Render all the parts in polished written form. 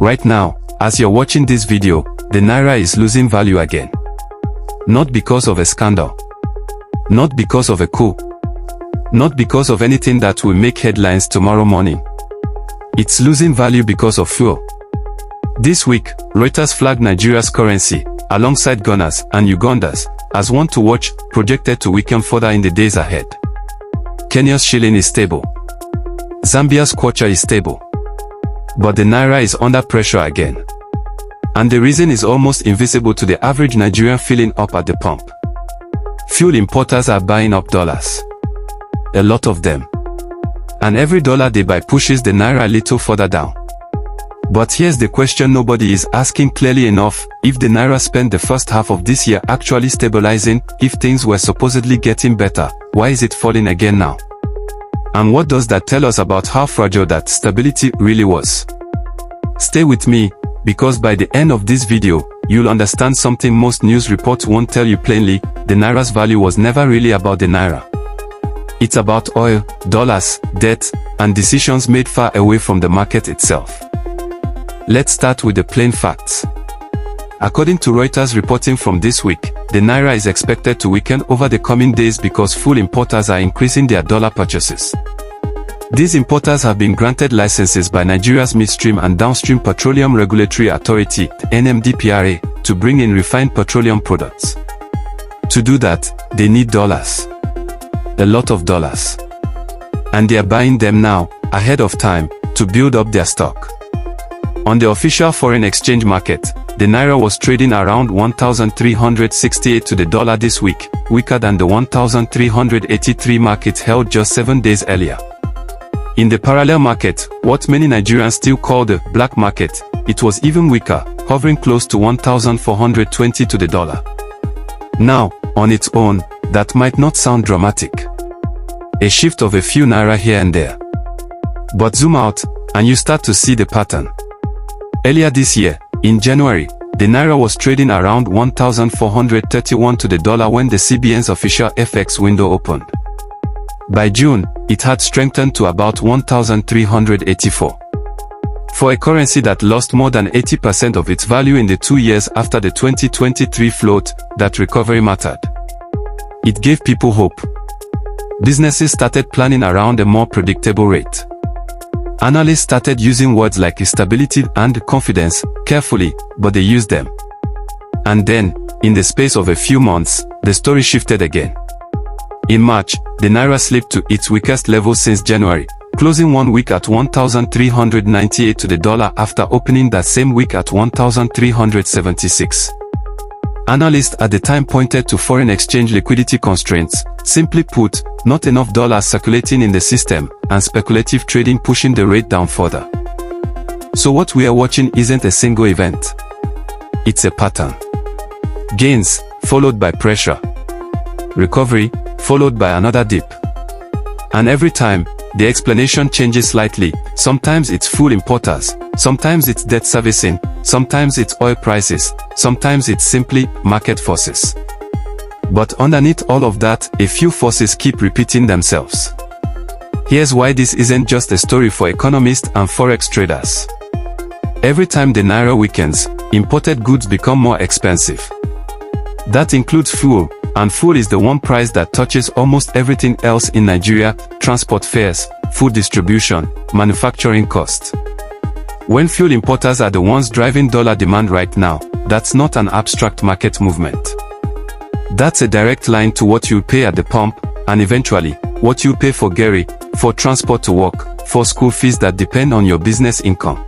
Right now, as you're watching this video, the Naira is losing value again. Not because of a scandal. Not because of a coup. Not because of anything that will make headlines tomorrow morning. It's losing value because of fuel. This week, Reuters flagged Nigeria's currency, alongside Ghana's and Uganda's, as one to watch, projected to weaken further in the days ahead. Kenya's shilling is stable. Zambia's kwacha is stable. But the Naira is under pressure again. And the reason is almost invisible to the average Nigerian filling up at the pump. Fuel importers are buying up dollars. A lot of them. And every dollar they buy pushes the Naira a little further down. But here's the question nobody is asking clearly enough: if the Naira spent the first half of this year actually stabilizing, if things were supposedly getting better, why is it falling again now? And what does that tell us about how fragile that stability really was? Stay with me, because by the end of this video, you'll understand something most news reports won't tell you plainly. The Naira's value was never really about the Naira. It's about oil, dollars, debt, and decisions made far away from the market itself. Let's start with the plain facts. According to Reuters reporting from this week, the Naira is expected to weaken over the coming days because fuel importers are increasing their dollar purchases. These importers have been granted licenses by Nigeria's Midstream and Downstream Petroleum Regulatory Authority, NMDPRA, to bring in refined petroleum products. To do that, they need dollars. A lot of dollars. And they are buying them now, ahead of time, to build up their stock. On the official foreign exchange market, the Naira was trading around 1,368 to the dollar this week, weaker than the 1,383 mark it held just 7 days earlier. In the parallel market, what many Nigerians still call the black market, it was even weaker, hovering close to 1,420 to the dollar. Now, on its own, that might not sound dramatic. A shift of a few Naira here and there. But zoom out, and you start to see the pattern. Earlier this year, in January, the Naira was trading around 1,431 to the dollar when the CBN's official FX window opened. By June, it had strengthened to about 1,384. For a currency that lost more than 80% of its value in the 2 years after the 2023 float, that recovery mattered. It gave people hope. Businesses started planning around a more predictable rate. Analysts started using words like stability and confidence carefully, but they used them. And then, in the space of a few months, the story shifted again. In March, the Naira slipped to its weakest level since January, closing one week at 1,398 to the dollar after opening that same week at 1,376. Analysts at the time pointed to foreign exchange liquidity constraints, simply put, not enough dollars circulating in the system, and speculative trading pushing the rate down further. So what we are watching isn't a single event. It's a pattern. Gains, followed by pressure. Recovery, followed by another dip. And every time, the explanation changes slightly. Sometimes it's fuel importers, sometimes it's debt servicing, sometimes it's oil prices, sometimes it's simply market forces. But underneath all of that, a few forces keep repeating themselves. Here's why this isn't just a story for economists and forex traders. Every time the Naira weakens, imported goods become more expensive. That includes fuel, and fuel is the one price that touches almost everything else in Nigeria: transport fares, food distribution, manufacturing costs. When fuel importers are the ones driving dollar demand right now, that's not an abstract market movement. That's a direct line to what you'll pay at the pump, and eventually, what you'll pay for Gary, for transport to work, for school fees that depend on your business income.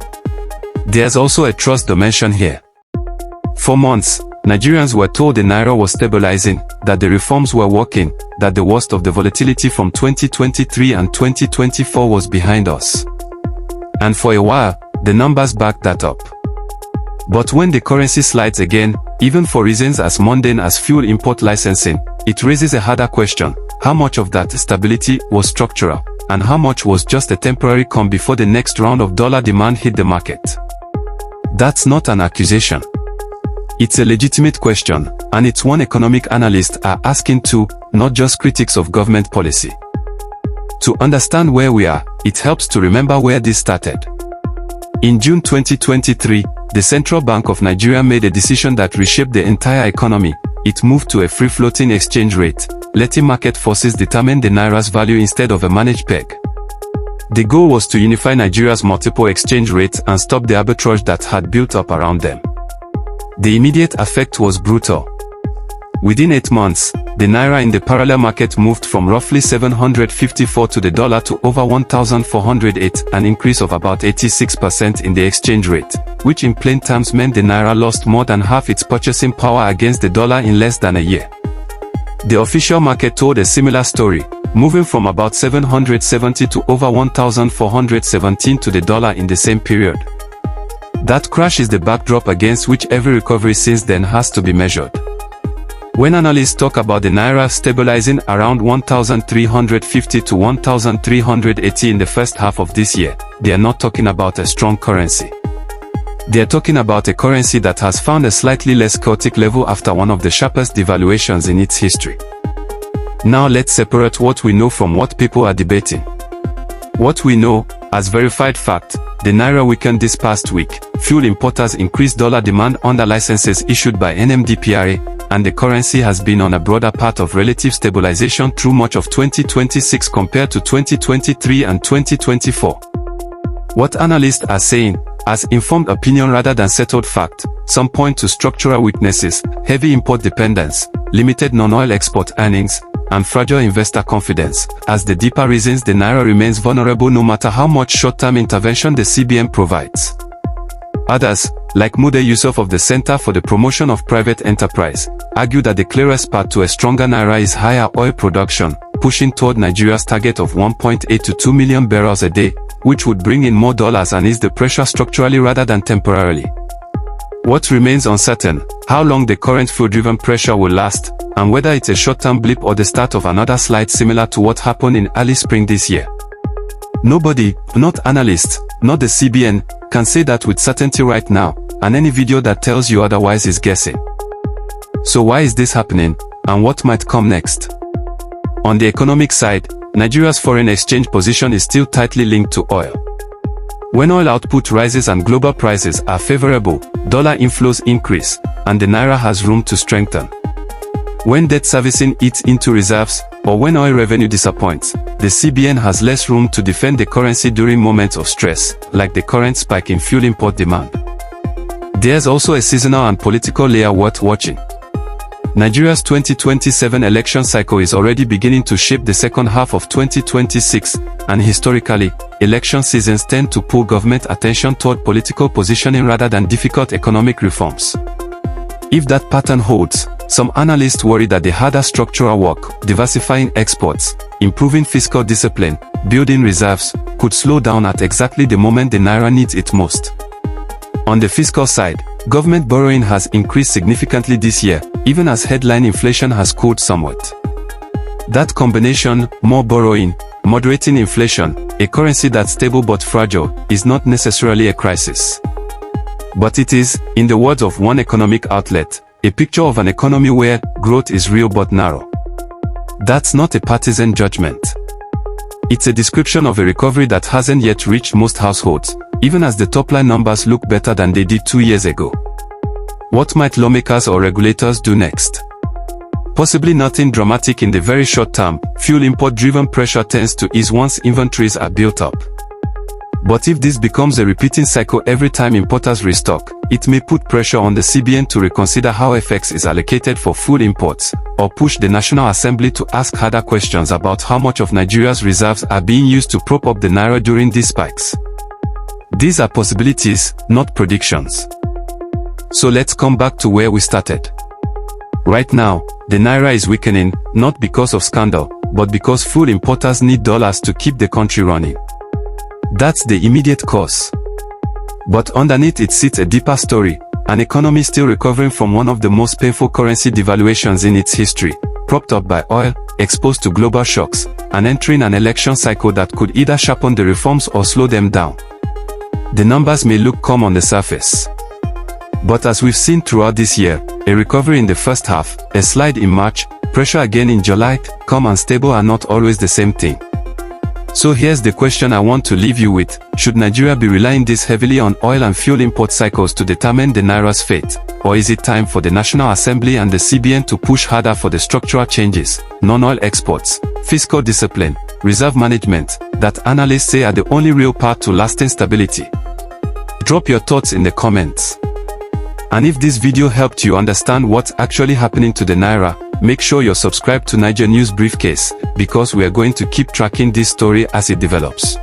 There's also a trust dimension here. For months, Nigerians were told the Naira was stabilizing, that the reforms were working, that the worst of the volatility from 2023 and 2024 was behind us. And for a while, the numbers backed that up. But when the currency slides again, even for reasons as mundane as fuel import licensing, it raises a harder question: how much of that stability was structural, and how much was just a temporary calm before the next round of dollar demand hit the market? That's not an accusation. It's a legitimate question, and it's one economic analysts are asking too, not just critics of government policy. To understand where we are, it helps to remember where this started. In June 2023, the Central Bank of Nigeria made a decision that reshaped the entire economy. It moved to a free-floating exchange rate, letting market forces determine the Naira's value instead of a managed peg. The goal was to unify Nigeria's multiple exchange rates and stop the arbitrage that had built up around them. The immediate effect was brutal. Within 8 months, the Naira in the parallel market moved from roughly 754 to the dollar to over 1,408, an increase of about 86% in the exchange rate, which in plain terms meant the Naira lost more than half its purchasing power against the dollar in less than a year. The official market told a similar story, moving from about 770 to over 1,417 to the dollar in the same period. That crash is the backdrop against which every recovery since then has to be measured. When analysts talk about the Naira stabilizing around 1,350 to 1,380 in the first half of this year, they are not talking about a strong currency. They are talking about a currency that has found a slightly less chaotic level after one of the sharpest devaluations in its history. Now let's separate what we know from what people are debating. What we know, as verified fact, the Naira weakened this past week. Fuel importers increased dollar demand under licenses issued by NMDPRA, and the currency has been on a broader path of relative stabilization through much of 2026 compared to 2023 and 2024. What analysts are saying, as informed opinion rather than settled fact, some point to structural weaknesses, heavy import dependence, limited non-oil export earnings, and fragile investor confidence, as the deeper reasons the Naira remains vulnerable no matter how much short-term intervention the CBN provides. Others, like Mude Yusuf of the Center for the Promotion of Private Enterprise, argue that the clearest path to a stronger Naira is higher oil production, pushing toward Nigeria's target of 1.8 to 2 million barrels a day, which would bring in more dollars and ease the pressure structurally rather than temporarily. What remains uncertain, how long the current fuel-driven pressure will last, and whether it's a short-term blip or the start of another slide similar to what happened in early spring this year. Nobody, not analysts, not the CBN, can say that with certainty right now, and any video that tells you otherwise is guessing. So why is this happening, and what might come next? On the economic side, Nigeria's foreign exchange position is still tightly linked to oil. When oil output rises and global prices are favorable, dollar inflows increase, and the Naira has room to strengthen. When debt servicing eats into reserves, or when oil revenue disappoints, the CBN has less room to defend the currency during moments of stress, like the current spike in fuel import demand. There's also a seasonal and political layer worth watching. Nigeria's 2027 election cycle is already beginning to shape the second half of 2026, and historically, election seasons tend to pull government attention toward political positioning rather than difficult economic reforms. If that pattern holds, some analysts worry that the harder structural work, diversifying exports, improving fiscal discipline, building reserves, could slow down at exactly the moment the Naira needs it most. On the fiscal side, government borrowing has increased significantly this year, even as headline inflation has cooled somewhat. That combination, more borrowing, moderating inflation, a currency that's stable but fragile, is not necessarily a crisis. But it is, in the words of one economic outlet, a picture of an economy where growth is real but narrow. That's not a partisan judgment. It's a description of a recovery that hasn't yet reached most households, even as the top-line numbers look better than they did 2 years ago. What might lawmakers or regulators do next? Possibly nothing dramatic in the very short term. Fuel import-driven pressure tends to ease once inventories are built up. But if this becomes a repeating cycle every time importers restock, it may put pressure on the CBN to reconsider how FX is allocated for food imports, or push the National Assembly to ask harder questions about how much of Nigeria's reserves are being used to prop up the Naira during these spikes. These are possibilities, not predictions. So let's come back to where we started. Right now, the Naira is weakening, not because of scandal, but because food importers need dollars to keep the country running. That's the immediate cause. But underneath it sits a deeper story, an economy still recovering from one of the most painful currency devaluations in its history, propped up by oil, exposed to global shocks, and entering an election cycle that could either sharpen the reforms or slow them down. The numbers may look calm on the surface. But as we've seen throughout this year, a recovery in the first half, a slide in March, pressure again in July, calm and stable are not always the same thing. So here's the question I want to leave you with. Should Nigeria be relying this heavily on oil and fuel import cycles to determine the Naira's fate? Or is it time for the National Assembly and the CBN to push harder for the structural changes, non-oil exports, fiscal discipline, reserve management, that analysts say are the only real path to lasting stability? Drop your thoughts in the comments. And if this video helped you understand what's actually happening to the Naira, make sure you're subscribed to Niger News Briefcase, because we are going to keep tracking this story as it develops.